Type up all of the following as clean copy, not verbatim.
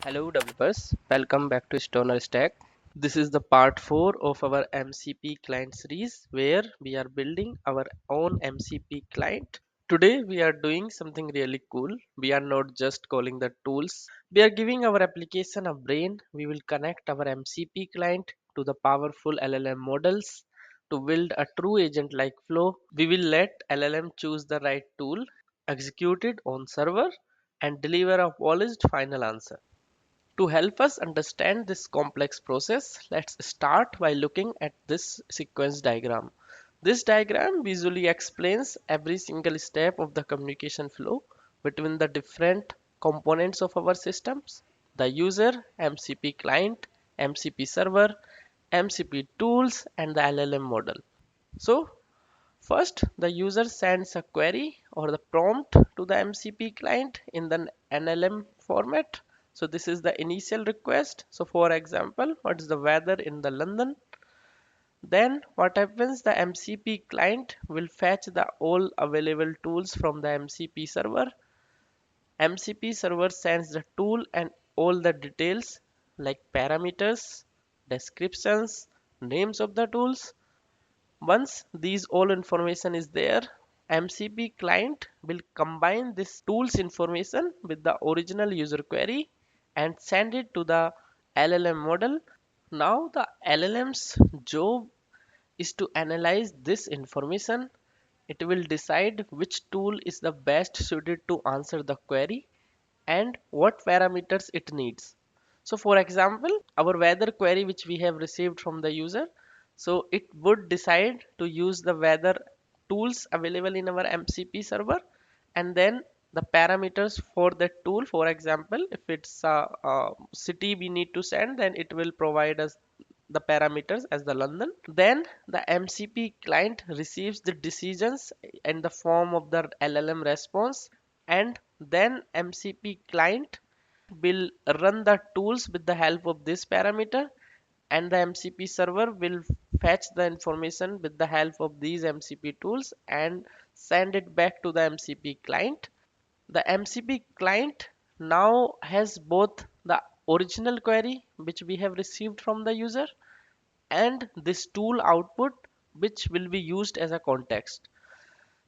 Hello developers, welcome back to Stoner Stack. This is the part 4 of our MCP client series where we are building our own MCP client. Today we are doing something really cool. We are not just calling the tools. We are giving our application a brain. We will connect our MCP client to the powerful LLM models to build a true agent-like flow. We will let LLM choose the right tool, execute it on server, and deliver a polished final answer. To help us understand this complex process, let's start by looking at this sequence diagram. This diagram visually explains every single step of the communication flow between the different components of our systems: the user, MCP client, MCP server, MCP tools, and the LLM model. So, first, the user sends a query or the prompt to the MCP client in the NLM format. So this is the initial request. So for example, what is the weather in the London? Then what happens? The MCP client will fetch the all available tools from the MCP server. MCP server sends the tool and all the details like parameters, descriptions, names of the tools. Once these all information is there, MCP client will combine this tools information with the original user query and send it to the LLM model. Now the LLM's job is to analyze this information. It will decide which tool is the best suited to answer the query and what parameters it needs. So for example, our weather query which we have received from the user, so it would decide to use the weather tools available in our MCP server, and then the parameters for that tool. For example, if it's a city we need to send, then it will provide us the parameters as the London. Then the MCP client receives the decisions in the form of the LLM response, and then MCP client will run the tools with the help of this parameter, and the MCP server will fetch the information with the help of these MCP tools and send it back to the MCP client. The MCP client now has both the original query which we have received from the user and this tool output which will be used as a context.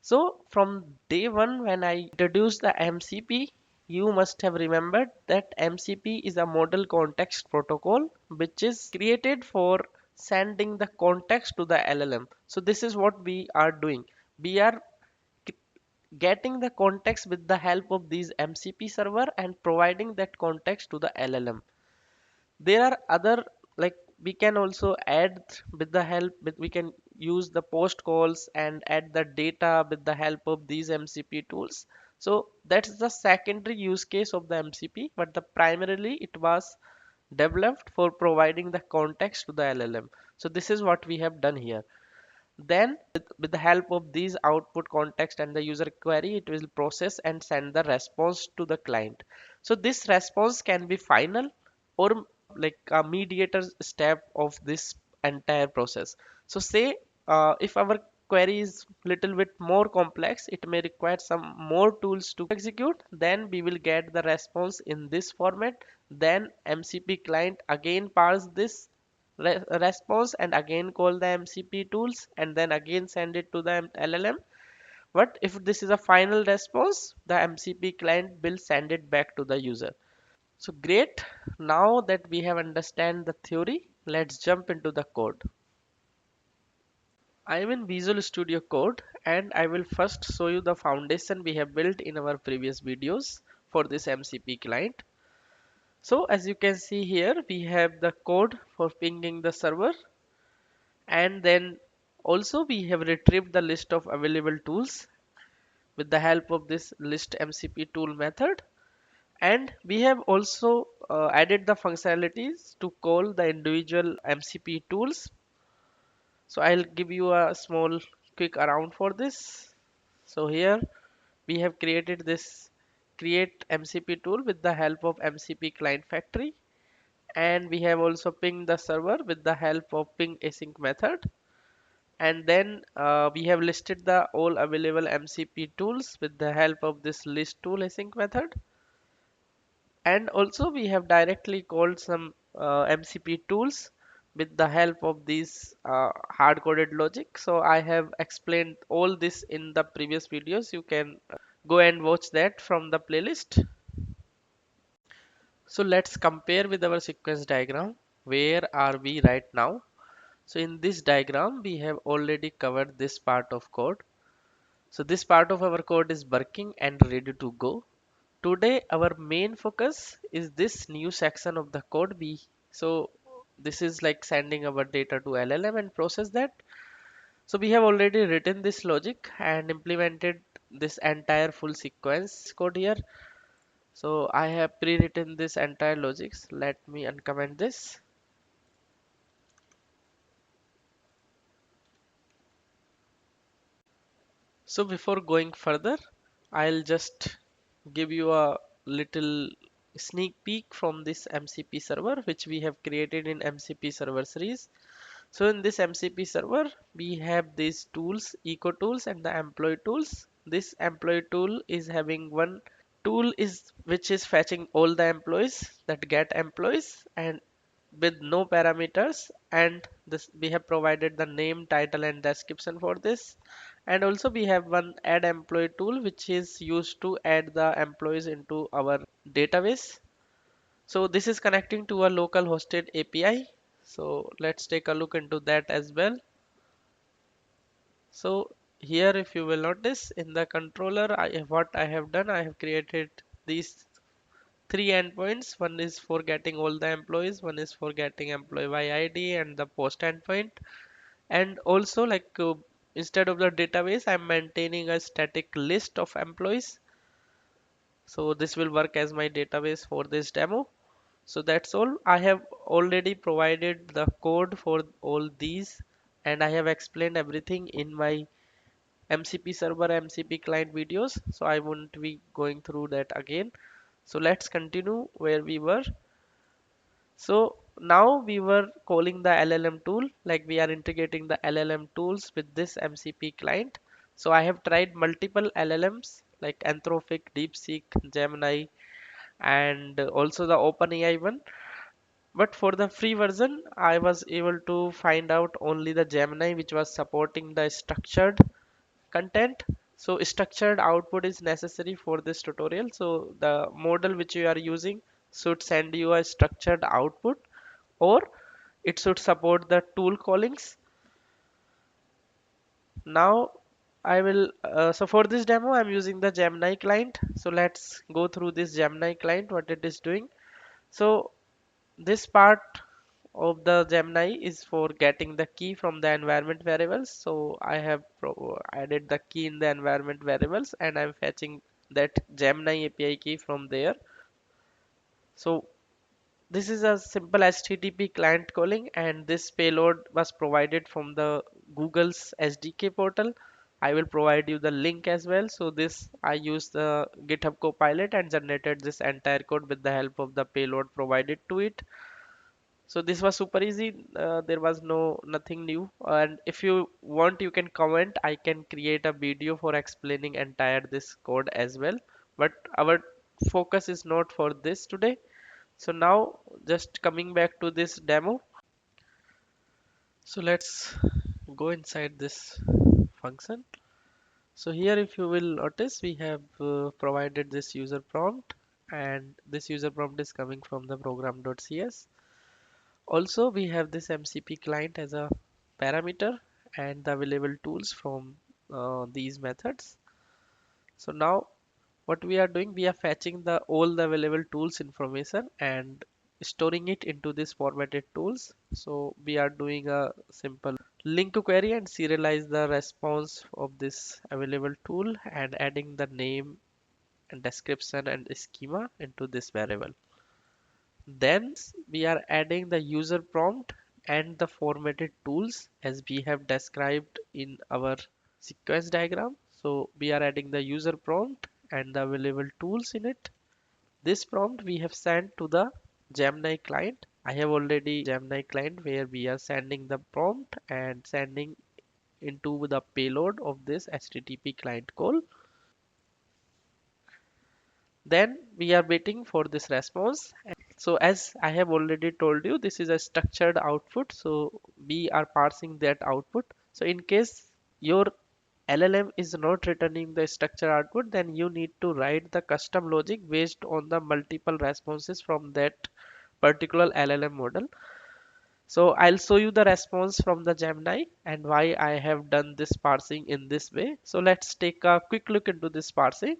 So from day one when I introduced the MCP, you must have remembered that MCP is a model context protocol which is created for sending the context to the LLM. So this is what we are doing. We are getting the context with the help of these MCP server and providing that context to the LLM. There are other, like, we can also add with the help with we can use the post calls and add the data with the help of these MCP tools. So that's the secondary use case of the MCP, but the primarily it was developed for providing the context to the LLM. So this is what we have done here. Then with the help of these output context and the user query, it will process and send the response to the client. So this response can be final or like a mediator step of this entire process. So say if our query is little bit more complex, it may require some more tools to execute, then we will get the response in this format. Then MCP client again parse this response and again call the MCP tools and then again send it to the LLM. But if this is a final response, the MCP client will send it back to the user. So great. Now that we have understand the theory, let's jump into the code. I am in Visual Studio Code and I will first show you the foundation we have built in our previous videos for this MCP client. So as you can see here, we have the code for pinging the server, and then also we have retrieved the list of available tools with the help of this list MCP tool method, and we have also added the functionalities to call the individual MCP tools. So I'll give you a small quick around for this. So here we have created this create MCP tool with the help of MCP client factory, and we have also pinged the server with the help of ping async method. And then we have listed the all available MCP tools with the help of this list tool async method. And also we have directly called some MCP tools with the help of these hard-coded logic. So I have explained all this in the previous videos. You can go and watch that from the playlist. So let's compare with our sequence diagram. Where are we right now? So in this diagram, we have already covered this part of code. So this part of our code is working and ready to go. Today, our main focus is this new section of the code B. So this is like sending our data to LLM and process that. So we have already written this logic and implemented this entire full sequence code here. So I have pre-written this entire logics. Let me uncomment this. So before going further, I'll just give you a little sneak peek from this MCP server which we have created in MCP server series. So in this MCP server, we have these tools, eco tools and the employee tools. This employee tool is having one tool is which is fetching all the employees that get employees and with no parameters, and this we have provided the name, title and description for this. And also we have one add employee tool which is used to add the employees into our database. So this is connecting to a local hosted API. So let's take a look into that as well. So here if you will notice in the controller, what I have done, I have created these three endpoints. One is for getting all the employees, one is for getting employee by ID and the post endpoint. And also instead of the database, I'm maintaining a static list of employees. So this will work as my database for this demo. So that's all. I have already provided the code for all these and I have explained everything in my MCP server, MCP client videos. So I won't be going through that again. So let's continue where we were. So now we were calling the LLM tool, like we are integrating the LLM tools with this MCP client. So I have tried multiple LLMs like Anthropic, DeepSeek, Gemini, and also the OpenAI one. But for the free version, I was able to find out only the Gemini, which was supporting the structured content. So structured output is necessary for this tutorial. So the model which you are using should send you a structured output, or it should support the tool callings. Now I will so for this demo I'm using the Gemini client. So let's go through this Gemini client, what it is doing. So this part of the Gemini is for getting the key from the environment variables. So I have added the key in the environment variables and I'm fetching that Gemini API key from there. So this is a simple HTTP client calling and this payload was provided from the Google's SDK portal. I will provide you the link as well. So this I used the GitHub Copilot and generated this entire code with the help of the payload provided to it. So this was super easy. There was nothing new. And if you want, you can comment. I can create a video for explaining entire this code as well. But our focus is not for this today. So now just coming back to this demo. So let's go inside this function. So here if you will notice we have provided this user prompt and this user prompt is coming from the program.cs. Also we have this MCP client as a parameter and the available tools from these methods. So now what we are doing, we are fetching the all the available tools information and storing it into this formatted tools. So we are doing a simple link to query and serialize the response of this available tool and adding the name and description and schema into this variable. Then we are adding the user prompt and the formatted tools as we have described in our sequence diagram. So we are adding the user prompt and the available tools in it. This prompt we have sent to the Gemini client. I have already Gemini client where we are sending the prompt and sending into the payload of this HTTP client call. Then we are waiting for this response. So as I have already told you, this is a structured output, so we are parsing that output. So in case your LLM is not returning the structured output, then you need to write the custom logic based on the multiple responses from that particular LLM model. So I'll show you the response from the Gemini and why I have done this parsing in this way. So let's take a quick look into this parsing.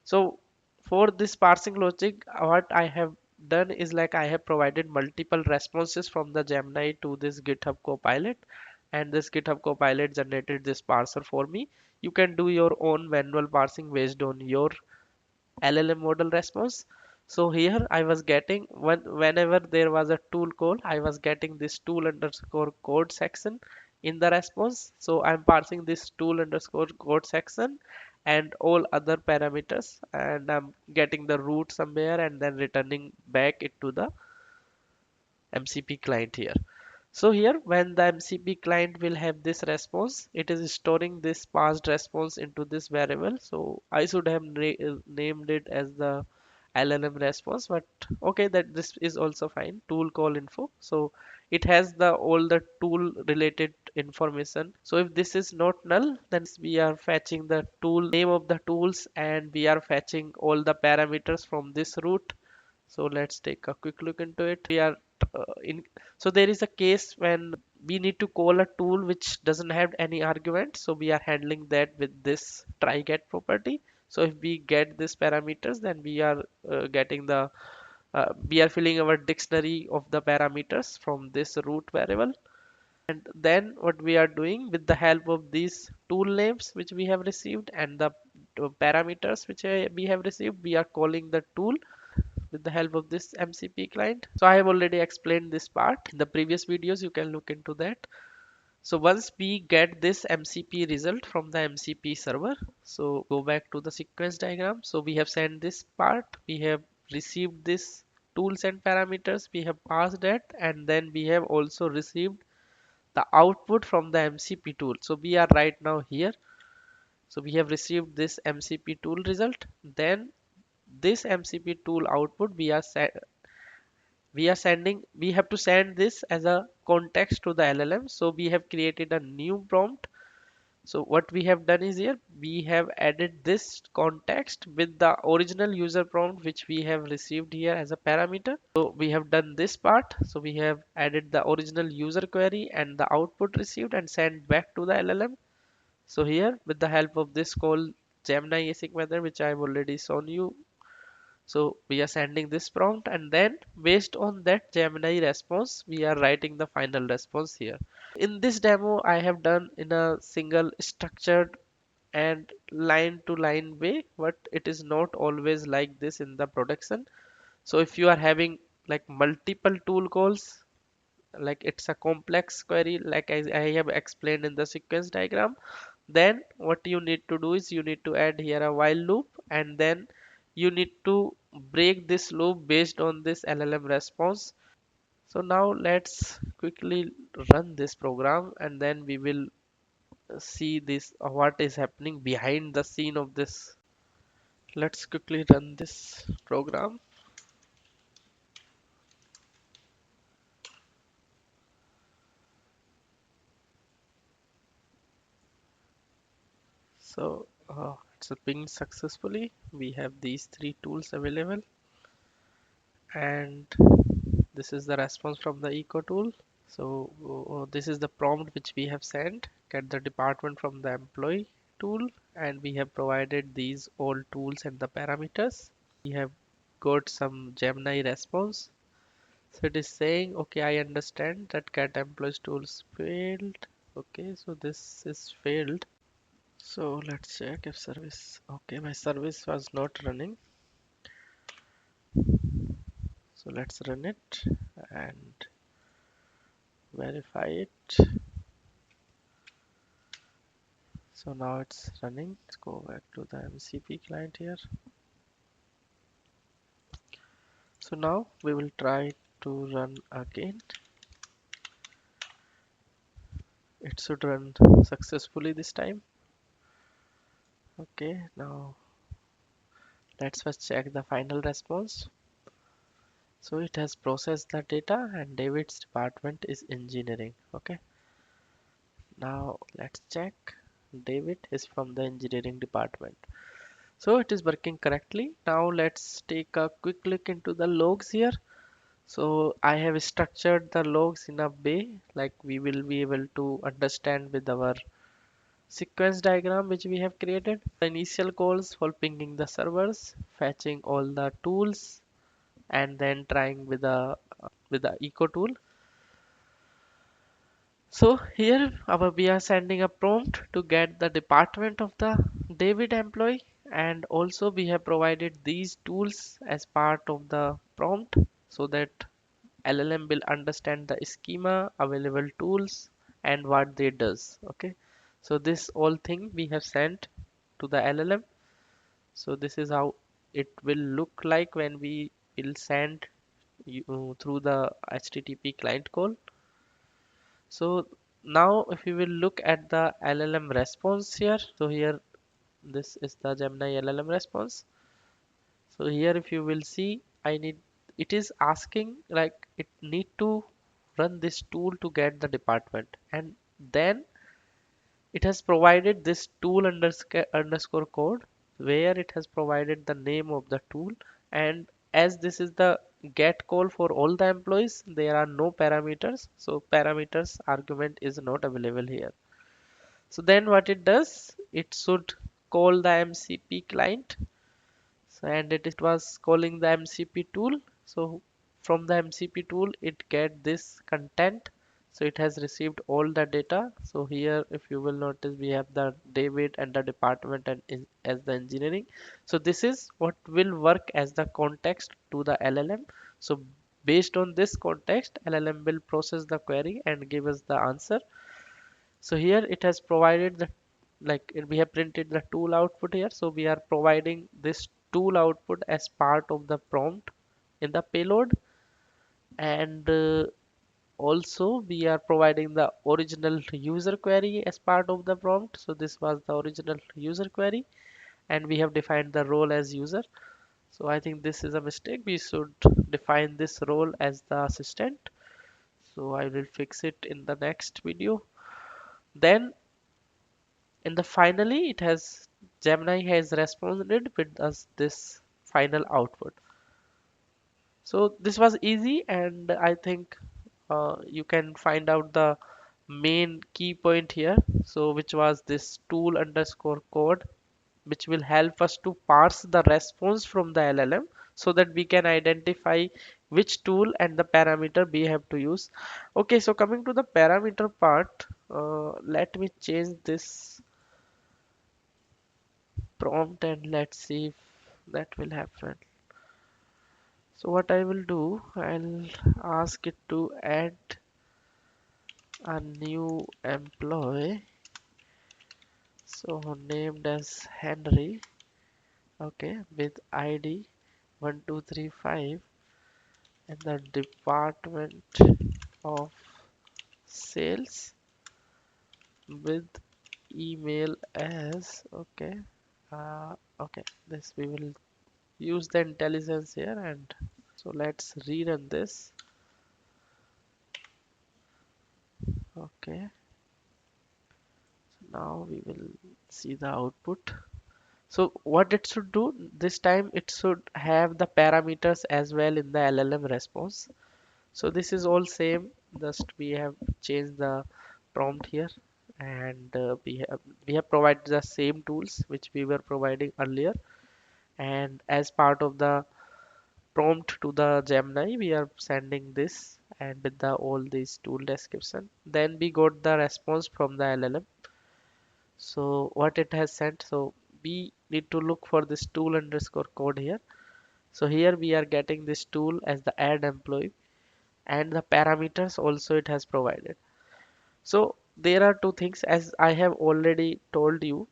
So for this parsing logic, what I have done is like I have provided multiple responses from the Gemini to this GitHub Copilot, and this GitHub Copilot generated this parser for me. You can do your own manual parsing based on your LLM model response. So here I was getting whenever there was a tool call, I was getting this tool underscore code section in the response. So I'm parsing this tool underscore code section and all other parameters, and I'm getting the root somewhere and then returning back it to the MCP client here. So here when the MCP client will have this response, it is storing this passed response into this variable. So I should have named it as the LLM response, but okay, that this is also fine. Tool call info. So it has the all the tool related information. So if this is not null, then we are fetching the tool name of the tools and we are fetching all the parameters from this root. So let's take a quick look into it. We are in so there is a case when we need to call a tool which doesn't have any argument, so we are handling that with this try get property. So if we get this parameters, then we are getting the we are filling our dictionary of the parameters from this root variable. And then what we are doing with the help of these tool names which we have received and the parameters which we have received, we are calling the tool with the help of this MCP client. So I have already explained this part in the previous videos. You can look into that. So once we get this MCP result from the MCP server, so go back to the sequence diagram. So we have sent this part, we have received this tools and parameters, we have passed that, and then we have also received the output from the MCP tool. So we are right now here. So we have received this MCP tool result. Then this MCP tool output we have to send this as a context to the LLM. So we have created a new prompt. So what we have done is here we have added this context with the original user prompt which we have received here as a parameter. So we have done this part. So we have added the original user query and the output received and sent back to the LLM. So here with the help of this call Gemini async method which I have already shown you, so we are sending this prompt and then based on that Gemini response, we are writing the final response here. In this demo, I have done in a single structured and line to line way, but it is not always like this in the production. So if you are having like multiple tool calls, like it's a complex query, like I have explained in the sequence diagram, then what you need to do is you need to add here a while loop and then you need to break this loop based on this LLM response. So now let's quickly run this program and then we will see this what is happening behind the scene of this. Let's quickly run this program. So it's pinged successfully. We have these three tools available and this is the response from the eco tool. So this is the prompt which we have sent. Get the department from the employee tool, and we have provided these all tools and the parameters. We have got some Gemini response. So it is saying, okay, I understand that get employees tools failed. Okay, so this is failed. So let's check if service. Okay, my service was not running. So let's run it and verify it. So now it's running. Let's go back to the MCP client here. So now we will try to run again. It should run successfully this time. Okay, now Let's first check the final response. So it has processed the data and David's department is engineering. Okay. Now let's check. David is from the engineering department. So it is working correctly. Now let's take a quick look into the logs here. So I have structured the logs in a way like we will be able to understand with our sequence diagram which we have created. The initial calls for pinging the servers, fetching all the tools, and then trying with the echo tool. So here we are sending a prompt to get the department of the David employee, and also we have provided these tools as part of the prompt so that LLM will understand the schema, available tools, and what they does. Okay, so this all thing we have sent to the LLM. So this is how it will look like when we will send you through the HTTP client call. So now if you will look at the LLM response here, so here this is the Gemini LLM response. So here if you will see, it is asking like it need to run this tool to get the department, and then it has provided this tool underscore code where it has provided the name of the tool, and as this is the get call for all the employees, there are no parameters, so parameters argument is not available here. So then what it does, it should call the MCP client. So, and it was calling the MCP tool. So from the MCP tool, it get this content. So it has received all the data. So here, if you will notice, we have the David and the department and as the engineering. So this is what will work as the context to the LLM. So based on this context, LLM will process the query and give us the answer. So here it has provided the we have printed the tool output here. So we are providing this tool output as part of the prompt in the payload, and also we are providing the original user query as part of the prompt. So this was the original user query, and we have defined the role as user. So I think this is a mistake. We should define this role as the assistant. So I will fix it in the next video. Then in the finally it has Gemini has responded with us this final output. So this was easy, and I think you can find out the main key point here, so which was this tool underscore code, which will help us to parse the response from the LLM so that we can identify which tool and the parameter we have to use. Okay, so coming to the parameter part, let me change this prompt and let's see if that will happen. So what I will do, I'll ask it to add a new employee, so named as Henry, okay, with ID 1235 and the department of sales with email as okay. Okay, this we will use the intelligence here, and so let's rerun this. Okay, now we will see the output. So what it should do this time, it should have the parameters as well in the LLM response. So this is all same, just we have changed the prompt here, and we have provided the same tools which we were providing earlier, and as part of the prompt to the Gemini we are sending this and with the all these tool description. Then we got the response from the LLM. So what it has sent, so we need to look for this tool underscore code here. So here we are getting this tool as the add employee, and the parameters also it has provided. So there are two things, as I have already told you,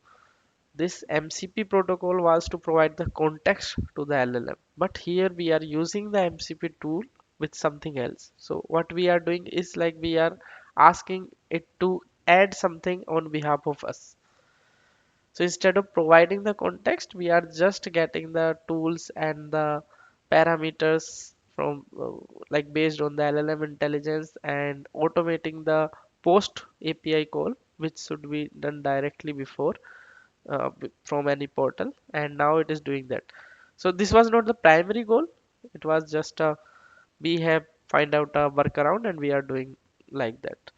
this MCP protocol was to provide the context to the LLM, but here we are using the MCP tool with something else. So what we are doing is like we are asking it to add something on behalf of us. So instead of providing the context, we are just getting the tools and the parameters from like based on the LLM intelligence and automating the post API call, which should be done directly before from any portal, and now it is doing that. So this was not the primary goal. It was just a we have find out a workaround and we are doing like that.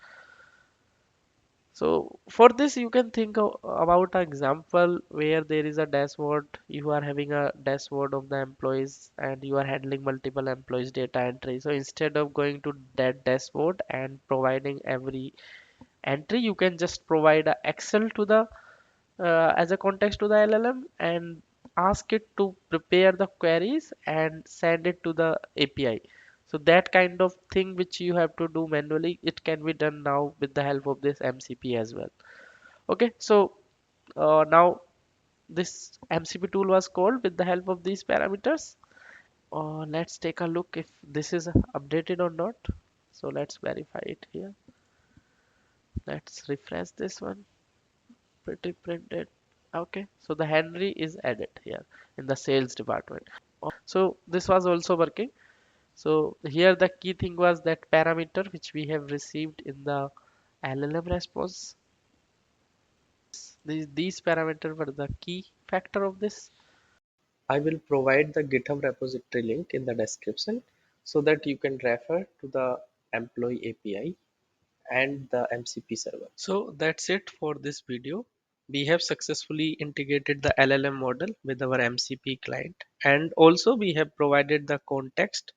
So for this, you can think about an example where there is a dashboard. You are having a dashboard of the employees and you are handling multiple employees data entry. So instead of going to that dashboard and providing every entry, you can just provide a Excel to the as a context to the LLM and ask it to prepare the queries and send it to the API. So that kind of thing which you have to do manually, it can be done now with the help of this MCP as well. Okay, so now this MCP tool was called with the help of these parameters. Let's take a look if this is updated or not. So let's verify it here. Let's refresh this one. Pretty printed. Okay, so the Henry is added here in the sales department. So this was also working. So here the key thing was that parameter which we have received in the LLM response. These parameters were the key factor of this. I will provide the GitHub repository link in the description so that you can refer to the employee API and the MCP server. So that's it for this video. We have successfully integrated the LLM model with our MCP client, and also we have provided the context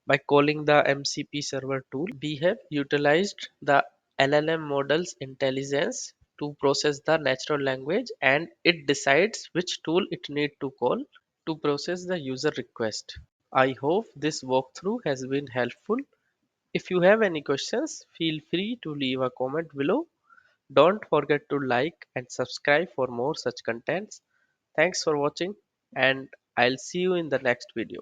by calling the MCP server tool. We have utilized the LLM model's intelligence to process the natural language, and it decides which tool it need to call to process the user request. I hope this walkthrough has been helpful. If you have any questions, feel free to leave a comment below. Don't forget to like and subscribe for more such contents. Thanks for watching, and I'll see you in the next video.